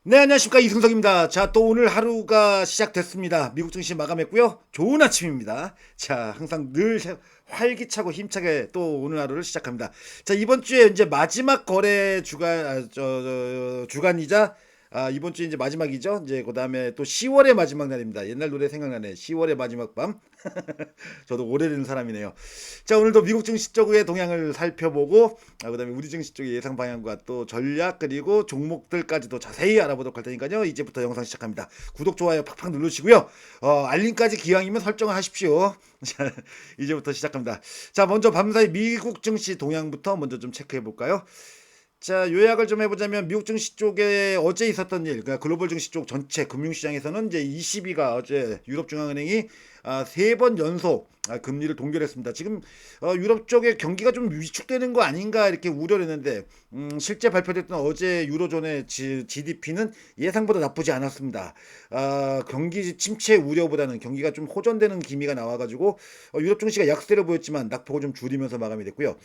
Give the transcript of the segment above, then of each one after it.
네, 안녕하십니까. 이승석입니다. 자, 또 오늘 하루가 시작됐습니다. 미국 증시 마감했고요. 좋은 아침입니다. 자, 항상 늘 활기차고 힘차게 또 오늘 하루를 시작합니다. 자, 이번 주에 이제 마지막 거래 주간이자 이번 주에 이제 마지막이죠. 이제 그다음에 또 10월의 마지막 날입니다. 옛날 노래 생각나네. 10월의 마지막 밤. 저도 오래된 사람이네요. 자, 오늘도 미국 증시 쪽의 동향을 살펴보고, 그다음에 우리 증시 쪽의 예상 방향과 또 전략 그리고 종목들까지도 자세히 알아보도록 할 테니까요. 이제부터 영상 시작합니다. 구독, 좋아요 팍팍 누르시고요. 알림까지 기왕이면 설정을 하십시오. 자, 이제부터 시작합니다. 자, 먼저 밤사이 미국 증시 동향부터 먼저 좀 체크해 볼까요? 자, 요약을 좀 해보자면 미국 증시 쪽에 어제 있었던 일, 그러니까 글로벌 증시 쪽 전체 금융시장에서는 이제 22가 어제 유럽중앙은행이 세 번 연속 금리를 동결했습니다. 지금 유럽 쪽의 경기가 좀 위축되는 거 아닌가 이렇게 우려를 했는데 실제 발표됐던 어제 유로존의 GDP는 예상보다 나쁘지 않았습니다. 경기 침체 우려보다는 경기가 좀 호전되는 기미가 나와가지고 유럽 증시가 약세를 보였지만 낙폭을 좀 줄이면서 마감이 됐고요.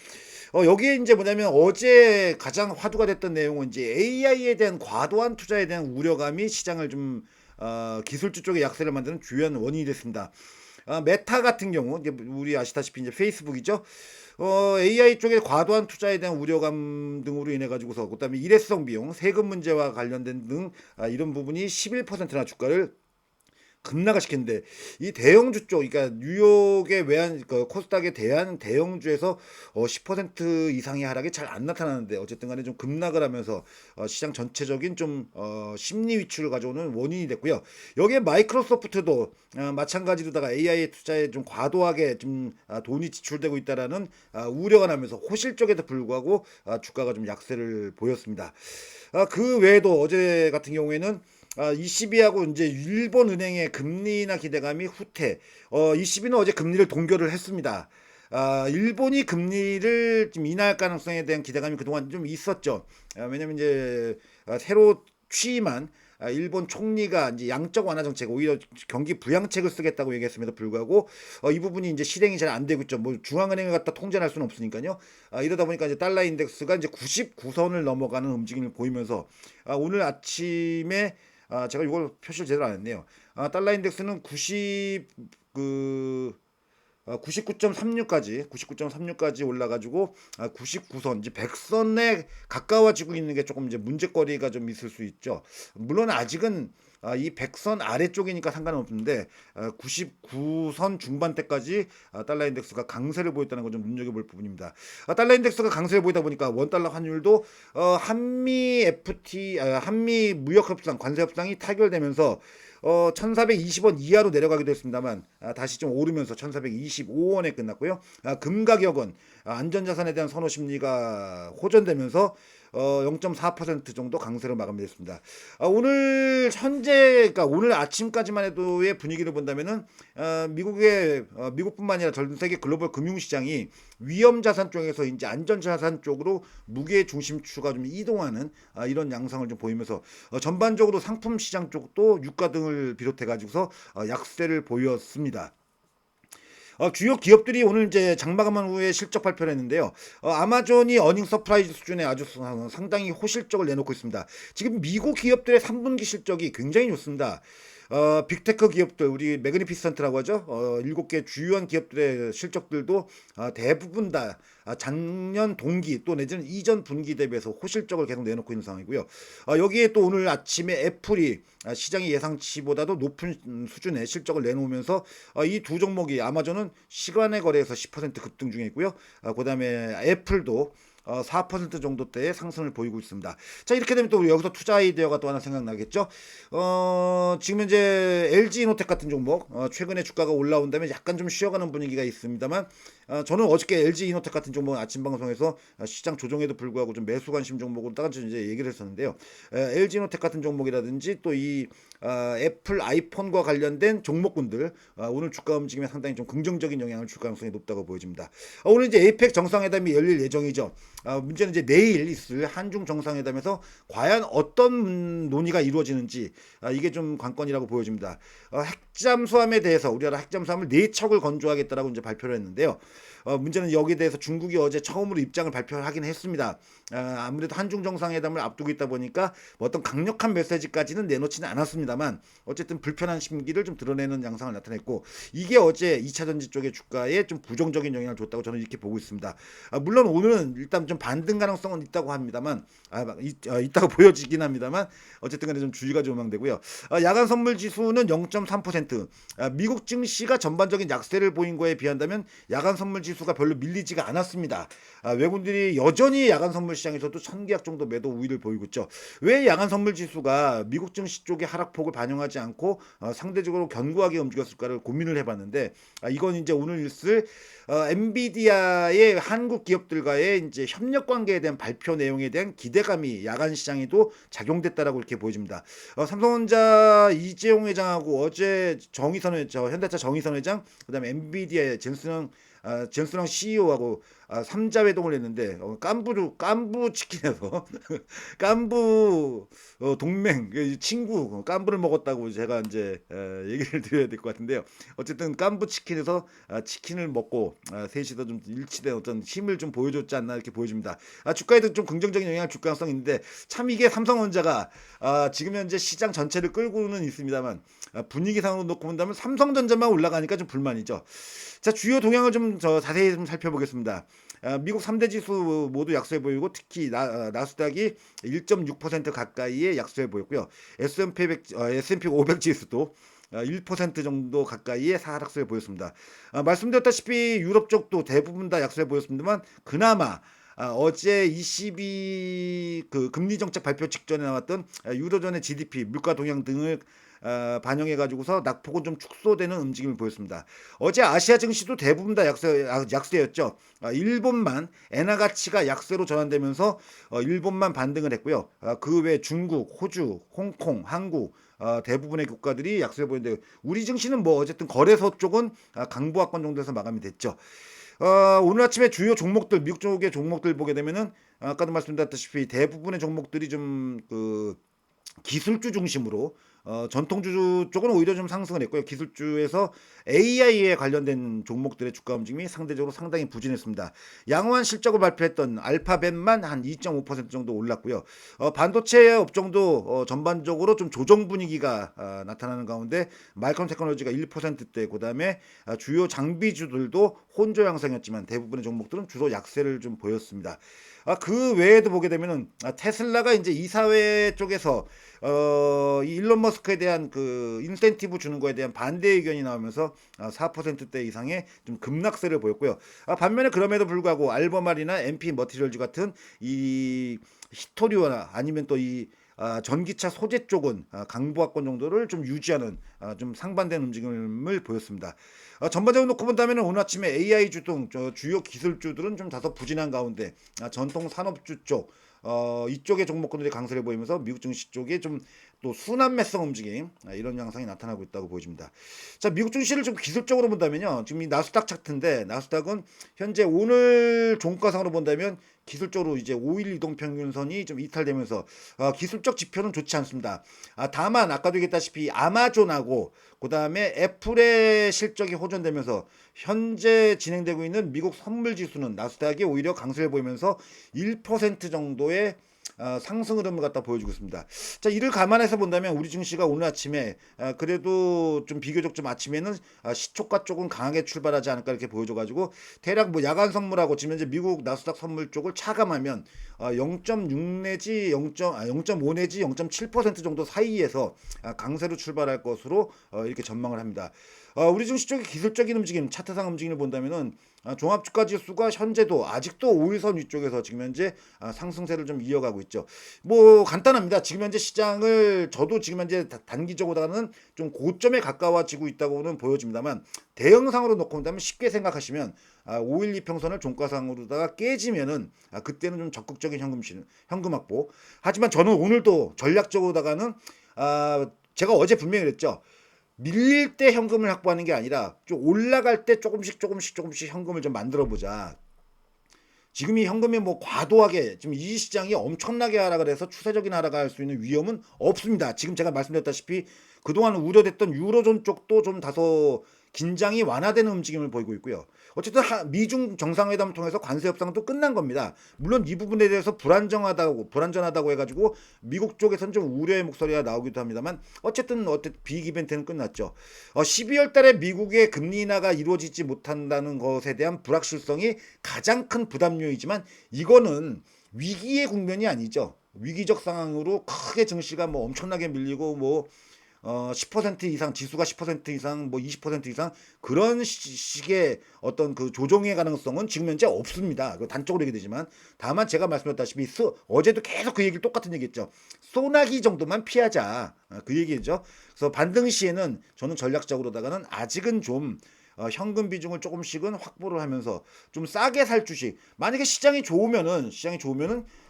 여기에 이제 뭐냐면 어제 가장 화두가 됐던 내용은 이제 AI에 대한 과도한 투자에 대한 우려감이 시장을 좀 기술주 쪽의 약세를 만드는 주요한 원인이 됐습니다. 메타 같은 경우 이제 우리 아시다시피 이제 페이스북이죠. AI 쪽에 과도한 투자에 대한 우려감 등으로 인해 가지고서 그다음에 일회성 비용, 세금 문제와 관련된 등 이런 부분이 11%나 주가를 급락을 시켰는데 이 대형주 쪽, 그러니까 뉴욕의 외환 코스닥의 대형주에서 10% 이상의 하락이 잘 안 나타나는데 어쨌든 간에 좀 급락을 하면서 시장 전체적인 좀 심리 위축을 가져오는 원인이 됐고요. 여기에 마이크로소프트도 마찬가지로다가 AI 투자에 좀 과도하게 좀 돈이 지출되고 있다라는 우려가 나면서 호실적에도 불구하고 주가가 좀 약세를 보였습니다. 그 외에도 어제 같은 경우에는 ECB하고 이제 일본 은행의 금리나 기대감이 후퇴. ECB는 어제 금리를 동결을 했습니다. 일본이 금리를 좀 인하할 가능성에 대한 기대감이 그동안 좀 있었죠. 왜냐면 이제 새로 취임한 일본 총리가 이제 양적 완화 정책, 오히려 경기 부양책을 쓰겠다고 얘기했음에도 불구하고 이 부분이 이제 실행이 잘 안 되고 있죠. 뭐 중앙은행을 갖다 통제할 수는 없으니까요. 이러다 보니까 이제 달러 인덱스가 이제 99선을 넘어가는 움직임을 보이면서 오늘 아침에 제가 이걸 표시를 제대로 안 했네요. 달러 인덱스는 99.36까지 올라가지고 99선 이제 100선에 가까워지고 있는 게 조금 이제 문제거리가 좀 있을 수 있죠. 물론 아직은 이 100선 아래쪽이니까 상관은 없는데 99선 중반대까지 달러 인덱스가 강세를 보였다는 건 좀 눈여겨볼 부분입니다. 달러 인덱스가 강세를 보이다 보니까 원달러 환율도 한미 무역 협상, 관세 협상이 타결되면서 1420원 이하로 내려가기도 했습니다만 다시 좀 오르면서 1425원에 끝났고요. 금 가격은 안전자산에 대한 선호 심리가 호전되면서 0.4% 정도 강세로 마감됐습니다. 오늘 현재, 그러니까 오늘 아침까지만 해도의 분위기를 본다면은 미국뿐만 아니라 전 세계 글로벌 금융시장이 위험자산 쪽에서 이제 안전자산 쪽으로 무게 중심추가 좀 이동하는 이런 양상을 좀 보이면서 전반적으로 상품 시장 쪽도 유가 등을 비롯해 가지고서 약세를 보였습니다. 주요 기업들이 오늘 이제 장마감한 후에 실적 발표를 했는데요. 아마존이 어닝 서프라이즈 수준의 아주 상당히 호실적을 내놓고 있습니다. 지금 미국 기업들의 3분기 실적이 굉장히 좋습니다. 빅테크 기업들, 우리 매그니피센트라고 하죠. 7개 주요한 기업들의 실적들도 대부분 다 작년 동기 또 내지는 이전 분기 대비해서 호실적을 계속 내놓고 있는 상황이고요. 여기에 또 오늘 아침에 애플이 시장의 예상치보다도 높은 수준의 실적을 내놓으면서 이 두 종목이 아마존은 시간의 거래에서 10% 급등 중에 있고요. 그다음에 애플도 4% 정도대의 상승을 보이고 있습니다. 자, 이렇게 되면 또 여기서 투자 아이디어가 또 하나 생각나겠죠. 지금 현재 LG이노텍 같은 종목 최근에 주가가 올라온다면 약간 좀 쉬어가는 분위기가 있습니다만 저는 어저께 LG이노텍 같은 종목 아침 방송에서 시장 조정에도 불구하고 좀 매수 관심 종목으로 딱 이제 얘기를 했었는데요. LG이노텍 같은 종목이라든지 또 이 애플 아이폰과 관련된 종목군들 오늘 주가 움직임에 상당히 좀 긍정적인 영향을 줄 가능성이 높다고 보여집니다. 오늘 이제 에이펙 정상회담이 열릴 예정이죠. 문제는 이제 내일 있을 한중 정상회담에서 과연 어떤 논의가 이루어지는지 이게 좀 관건이라고 보여집니다. 핵잠수함에 대해서 우리나라 핵잠수함을 4척을 건조하겠다라고 이제 발표를 했는데요. 문제는 여기에 대해서 중국이 어제 처음으로 입장을 발표하긴 했습니다. 아무래도 한중 정상회담을 앞두고 있다 보니까 뭐 어떤 강력한 메시지까지는 내놓지는 않았습니다만 어쨌든 불편한 심기를 좀 드러내는 양상을 나타냈고 이게 어제 2차 전지 쪽의 주가에 좀 부정적인 영향을 줬다고 저는 이렇게 보고 있습니다. 물론 오늘은 일단 좀 반등 가능성은 있다고 합니다만 있다고 보여지긴 합니다만 어쨌든 간에 좀 주의가 조망되고요. 야간 선물 지수는 0.3%, 미국 증시가 전반적인 약세를 보인 거에 비한다면 야간 선물 지수가 별로 밀리지가 않았습니다. 외국인들이 여전히 야간 선물 시장에서도 1000계약 정도 매도 우위를 보이고 있죠. 왜 야간 선물 지수가 미국 증시 쪽의 하락폭을 반영하지 않고 상대적으로 견고하게 움직였을까를 고민을 해봤는데 이건 이제 오늘 있을 엔비디아의 한국 기업들과의 이제 협력 관계에 대한 발표 내용에 대한 기대감이 야간 시장에도 작용됐다라고 이렇게 보여집니다. 삼성전자 이재용 회장하고 어제 현대차 정의선 회장, 그다음에 엔비디아의 젠슨왕 CEO하고 3자 회동을 했는데 깐부 치킨에서 깐부 동맹 친구 깐부를 먹었다고 제가 이제 얘기를 드려야 될 것 같은데요. 어쨌든 깐부 치킨에서 치킨을 먹고 셋이서 좀 일치된 어떤 힘을 좀 보여줬지 않나 이렇게 보여집니다. 주가에도 좀 긍정적인 영향을 줄 가능성이 있는데 참 이게 삼성전자가 지금 현재 시장 전체를 끌고는 있습니다만 분위기상으로 놓고 본다면 삼성전자만 올라가니까 좀 불만이죠. 자, 주요 동향을 좀 자세히 좀 살펴보겠습니다. 미국 3대 지수 모두 약세 보이고 특히 나스닥이 1.6% 가까이의 약세 보였고요. S&P 500 지수도 1% 정도 가까이의 하락세를 보였습니다. 말씀드렸다시피 유럽 쪽도 대부분 다 약세를 보였습니다만 그나마 어제 ECB 그 금리 정책 발표 직전에 나왔던 유로존의 GDP, 물가 동향 등을 반영해 가지고서 낙폭은 좀 축소되는 움직임을 보였습니다. 어제 아시아 증시도 대부분 다 약세였죠. 일본만 엔화 가치가 약세로 전환되면서 일본만 반등을 했고요. 그 외 중국, 호주, 홍콩, 한국 대부분의 국가들이 약세 보이는데 우리 증시는 뭐 어쨌든 거래소 쪽은 강보합권 정도에서 마감이 됐죠. 오늘 아침에 주요 종목들 미국 쪽의 종목들 보게 되면은 아까도 말씀드렸다시피 대부분의 종목들이 좀 그 기술주 중심으로 전통주 쪽은 오히려 좀 상승을 했고요. 기술주에서 AI에 관련된 종목들의 주가 움직임이 상대적으로 상당히 부진했습니다. 양호한 실적을 발표했던 알파벳만 한 2.5% 정도 올랐고요. 반도체 업종도 전반적으로 좀 조정 분위기가 나타나는 가운데 마이크론 테크놀로지가 1%대, 그다음에 주요 장비주들도 혼조 양상이었지만 대부분의 종목들은 주로 약세를 좀 보였습니다. 그 외에도 보게 되면은 테슬라가 이제 이사회 쪽에서 이 일론 머스크에 대한 그 인센티브 주는 거에 대한 반대 의견이 나오면서 4%대 이상의 좀 급락세를 보였고요. 반면에 그럼에도 불구하고 알버말이나 MP 머티리얼즈 같은 이 히토리오나 아니면 또 이 전기차 소재 쪽은 강보합권 정도를 좀 유지하는 좀 상반된 움직임을 보였습니다. 전반적으로 놓고 본다면 오늘 아침에 AI주 등 주요 기술주들은 좀 다소 부진한 가운데 전통 산업주 쪽 이쪽의 종목군들이 강세를 보이면서 미국 증시 쪽에 좀 또 순환매성 움직임 이런 양상이 나타나고 있다고 보여집니다. 자, 미국 증시를 좀 기술적으로 본다면요. 지금 이 나스닥 차트인데 나스닥은 현재 오늘 종가상으로 본다면 기술적으로 이제 5일 이동 평균선이 좀 이탈되면서 기술적 지표는 좋지 않습니다. 다만 아까도 얘기했다시피 아마존하고 그다음에 애플의 실적이 호전되면서 현재 진행되고 있는 미국 선물 지수는 나스닥이 오히려 강세를 보이면서 1% 정도의 상승 흐름을 갖다 보여주고 있습니다. 자, 이를 감안해서 본다면 우리 증시가 오늘 아침에 그래도 좀 비교적 좀 아침에는 시초가 쪽은 강하게 출발하지 않을까 이렇게 보여줘가지고 대략 뭐 야간 선물하고 지금 현재 미국 나스닥 선물 쪽을 차감하면 0.6 내지 0.5 내지 0.7% 정도 사이에서 강세로 출발할 것으로 이렇게 전망을 합니다. 우리 증시 쪽의 기술적인 움직임, 차트상 움직임을 본다면은 종합주가 지수가 현재도 아직도 5일선 위쪽에서 지금 현재 상승세를 좀 이어가고 있죠. 뭐 간단합니다. 지금 현재 시장을 저도 지금 현재 단기적으로는 좀 고점에 가까워지고 있다고는 보여집니다만 대형상으로 놓고 본다면 쉽게 생각하시면 5일 이평선을 종가상으로다가 깨지면은 그때는 좀 적극적인 현금 확보. 하지만 저는 오늘도 전략적으로다가는 제가 어제 분명히 그랬죠. 밀릴 때 현금을 확보하는 게 아니라 좀 올라갈 때 조금씩 현금을 좀 만들어 보자. 지금이 현금이 뭐 과도하게 지금 이 시장이 엄청나게 하락을 해서 추세적인 하락을 할 수 있는 위험은 없습니다. 지금 제가 말씀드렸다시피 그동안 우려됐던 유로존 쪽도 좀 다소 긴장이 완화되는 움직임을 보이고 있고요. 어쨌든 미중 정상회담을 통해서 관세 협상도 끝난 겁니다. 물론 이 부분에 대해서 불안전하다고 해가지고 미국 쪽에서는 좀 우려의 목소리가 나오기도 합니다만 어쨌든 빅 이벤트는 끝났죠. 12월 달에 미국의 금리 인하가 이루어지지 못한다는 것에 대한 불확실성이 가장 큰 부담요이지만 이거는 위기의 국면이 아니죠. 위기적 상황으로 크게 증시가 뭐 엄청나게 밀리고 뭐 10% 이상 지수가 10% 이상 뭐 20% 이상 그런 식의 어떤 그 조정의 가능성은 지금 현재 없습니다. 단적으로 얘기되지만 다만 제가 말씀드렸다시피 어제도 계속 그 얘기를 똑같은 얘기했죠. 소나기 정도만 피하자 그 얘기죠. 그래서 반등 시에는 저는 전략적으로다가는 아직은 좀 현금 비중을 조금씩은 확보를 하면서 좀 싸게 살 주식. 만약에 시장이 좋으면은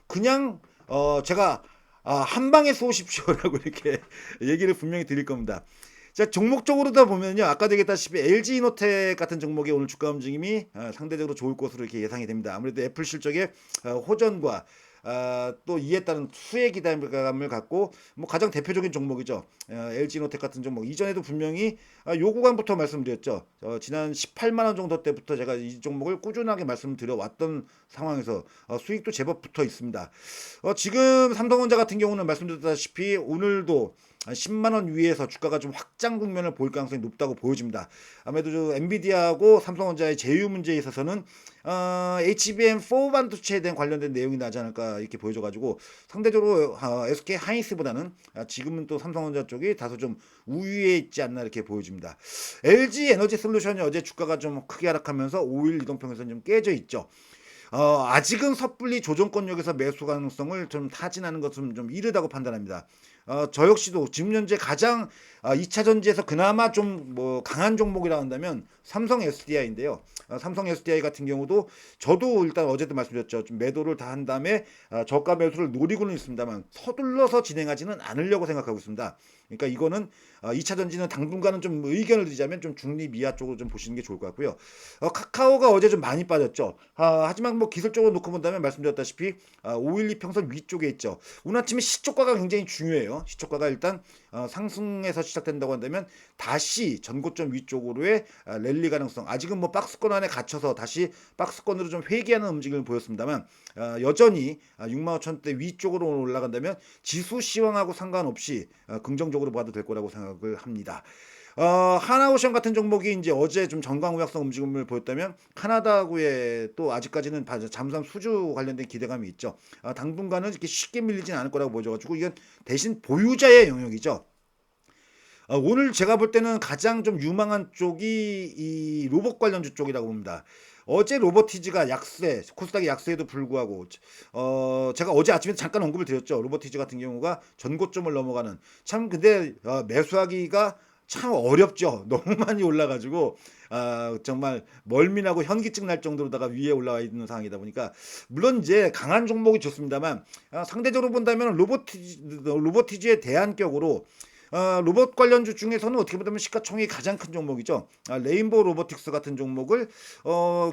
그냥 제가 한 방에 쏘십시오라고 이렇게 얘기를 분명히 드릴 겁니다. 자, 종목적으로다 보면요. 아까도 얘기했다시피 LG이노텍 같은 종목의 오늘 주가 움직임이 상대적으로 좋을 것으로 이렇게 예상이 됩니다. 아무래도 애플 실적의 호전과 또 이에 따른 수혜 기대감을 갖고 뭐 가장 대표적인 종목이죠. LG이노텍 같은 종목 이전에도 분명히 요 구간부터 말씀드렸죠. 지난 18만 원 정도 때부터 제가 이 종목을 꾸준하게 말씀드려 왔던 상황에서 수익도 제법 붙어 있습니다. 지금 삼성전자 같은 경우는 말씀드렸다시피 오늘도 10만 원 위에서 주가가 좀 확장 국면을 보일 가능성이 높다고 보여집니다. 아무래도 엔비디아하고 삼성전자의 제휴 문제에 있어서는 HBM4 반도체에 대한 관련된 내용이 나지 않을까 이렇게 보여져가지고 상대적으로 SK 하이닉스보다는 지금은 또 삼성전자 쪽이 다소 좀 우위에 있지 않나 이렇게 보여집니다. LG 에너지 솔루션이 어제 주가가 좀 크게 하락하면서 5일 이동평균선 좀 깨져 있죠. 아직은 섣불리 조정권역에서 매수 가능성을 좀 타진하는 것은 좀 이르다고 판단합니다. 저 역시도 지금 현재 가장 2차 전지에서 그나마 좀 뭐 강한 종목이라 한다면 삼성 SDI인데요. 삼성 SDI 같은 경우도 저도 일단 어제도 말씀드렸죠. 좀 매도를 다 한 다음에 저가 매수를 노리고는 있습니다만 서둘러서 진행하지는 않으려고 생각하고 있습니다. 그러니까 이거는 2차 전지는 당분간은 좀 의견을 드리자면 좀 중립 이하 쪽으로 좀 보시는 게 좋을 것 같고요. 카카오가 어제 좀 많이 빠졌죠. 하지만 뭐 기술적으로 놓고 본다면 말씀드렸다시피 512 평선 위쪽에 있죠. 오늘 아침에 시초가가 굉장히 중요해요. 시초가가 일단 상승에서 시작된다고 한다면 다시 전고점 위쪽으로의 랠리 가능성 아직은 뭐 박스권 안에 갇혀서 다시 박스권으로 좀 회귀하는 움직임을 보였습니다만 여전히 65,000대 위쪽으로 올라간다면 지수 시황하고 상관없이 긍정적으로 봐도 될 거라고 생각을 합니다. 하나오션 같은 종목이 이제 어제 좀 정강우약성 움직임을 보였다면 카나다구에 또 아직까지는 잠수함 수주 관련된 기대감이 있죠. 당분간은 이렇게 쉽게 밀리진 않을 거라고 보여져가지고 이건 대신 보유자의 영역이죠. 오늘 제가 볼 때는 가장 좀 유망한 쪽이 이 로봇 관련주 쪽이라고 봅니다. 어제 로보티즈가 약세, 코스닥의 약세에도 불구하고 제가 어제 아침에 잠깐 언급을 드렸죠. 로보티즈 같은 경우가 전고점을 넘어가는 참 근데 매수하기가 참 어렵죠. 너무 많이 올라가지고 정말 멀미나고 현기증 날 정도로다가 위에 올라와 있는 상황이다 보니까 물론 이제 강한 종목이 좋습니다만 상대적으로 본다면 로보티즈의 대안격으로 로봇 관련주 중에서는 어떻게 보면 시가총액이 가장 큰 종목이죠. 레인보우 로보틱스 같은 종목을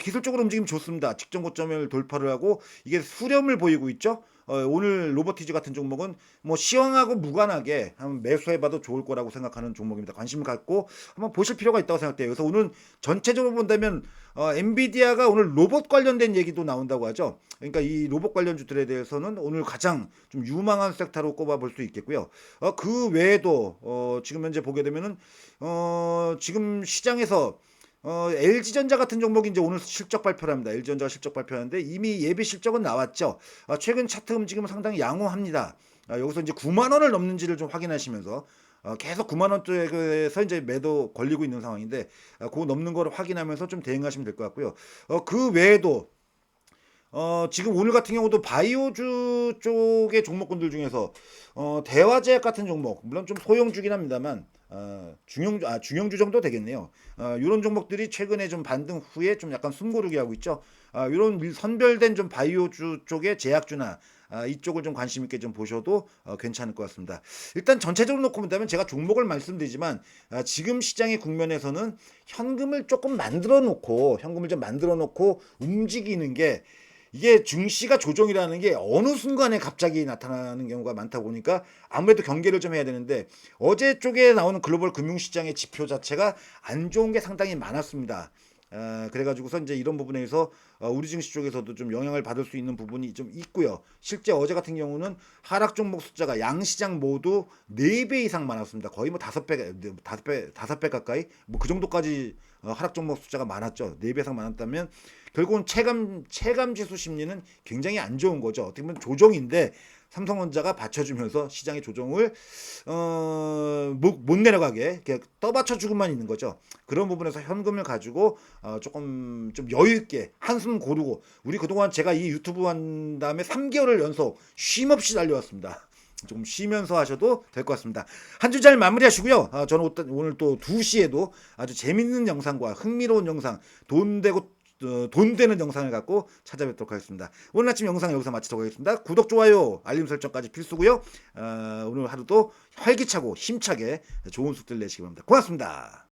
기술적으로 움직임 좋습니다. 직전 고점을 돌파를 하고 이게 수렴을 보이고 있죠. 오늘 로보티즈 같은 종목은 뭐 시황하고 무관하게 한번 매수해봐도 좋을 거라고 생각하는 종목입니다. 관심을 갖고 한번 보실 필요가 있다고 생각돼요. 그래서 오늘 전체적으로 본다면 엔비디아가 오늘 로봇 관련된 얘기도 나온다고 하죠. 그러니까 이 로봇 관련주들에 대해서는 오늘 가장 좀 유망한 섹터로 꼽아볼 수 있겠고요. 그 외에도 지금 현재 보게 되면은 지금 시장에서 LG전자 같은 종목이 이제 오늘 실적 발표를 합니다. LG전자가 실적 발표하는데 이미 예비 실적은 나왔죠. 최근 차트 움직임은 상당히 양호합니다. 여기서 이제 9만 원을 넘는지를 좀 확인하시면서 계속 9만 원대에서 이제 매도 걸리고 있는 상황인데 그거 넘는 거를 확인하면서 좀 대응하시면 될 것 같고요. 그 외에도 지금 오늘 같은 경우도 바이오주 쪽의 종목군들 중에서 대화제약 같은 종목 물론 좀 소형주긴 합니다만 중형주 정도 되겠네요. 이런 종목들이 최근에 좀 반등 후에 좀 약간 숨고르게 하고 있죠. 이런 선별된 좀 바이오주 쪽의 제약주나 이쪽을 좀 관심 있게 좀 보셔도 괜찮을 것 같습니다. 일단 전체적으로 놓고 본다면 제가 종목을 말씀드리지만 지금 시장의 국면에서는 현금을 좀 만들어 놓고 움직이는 게 이게 증시가 조정이라는 게 어느 순간에 갑자기 나타나는 경우가 많다 보니까 아무래도 경계를 좀 해야 되는데 어제 쪽에 나오는 글로벌 금융시장의 지표 자체가 안 좋은 게 상당히 많았습니다. 그래가지고서 이제 이런 부분에서 우리 증시 쪽에서도 좀 영향을 받을 수 있는 부분이 좀 있고요. 실제 어제 같은 경우는 하락 종목 숫자가 양 시장 모두 4배 이상 많았습니다. 거의 뭐 5배 가까이 뭐 그 정도까지 하락 종목 숫자가 많았죠. 4배 이상 많았다면 결국은 체감 지수 심리는 굉장히 안 좋은 거죠. 어떻게 보면 조정인데 삼성전자가 받쳐주면서 시장의 조정을 못 내려가게 이렇게 떠받쳐주고만 있는 거죠. 그런 부분에서 현금을 가지고 조금 좀 여유 있게 한숨 고르고 우리 그동안 제가 이 유튜브 한 다음에 3개월을 연속 쉼 없이 달려왔습니다. 조금 쉬면서 하셔도 될 것 같습니다. 한 주 잘 마무리하시고요. 저는 오늘 또 2시에도 아주 재밌는 영상과 흥미로운 영상, 돈 되는 영상을 갖고 찾아뵙도록 하겠습니다. 오늘 아침 영상 여기서 마치도록 하겠습니다. 구독, 좋아요, 알림 설정까지 필수고요. 오늘 하루도 활기차고 힘차게 좋은 숙들 내시기 바랍니다. 고맙습니다.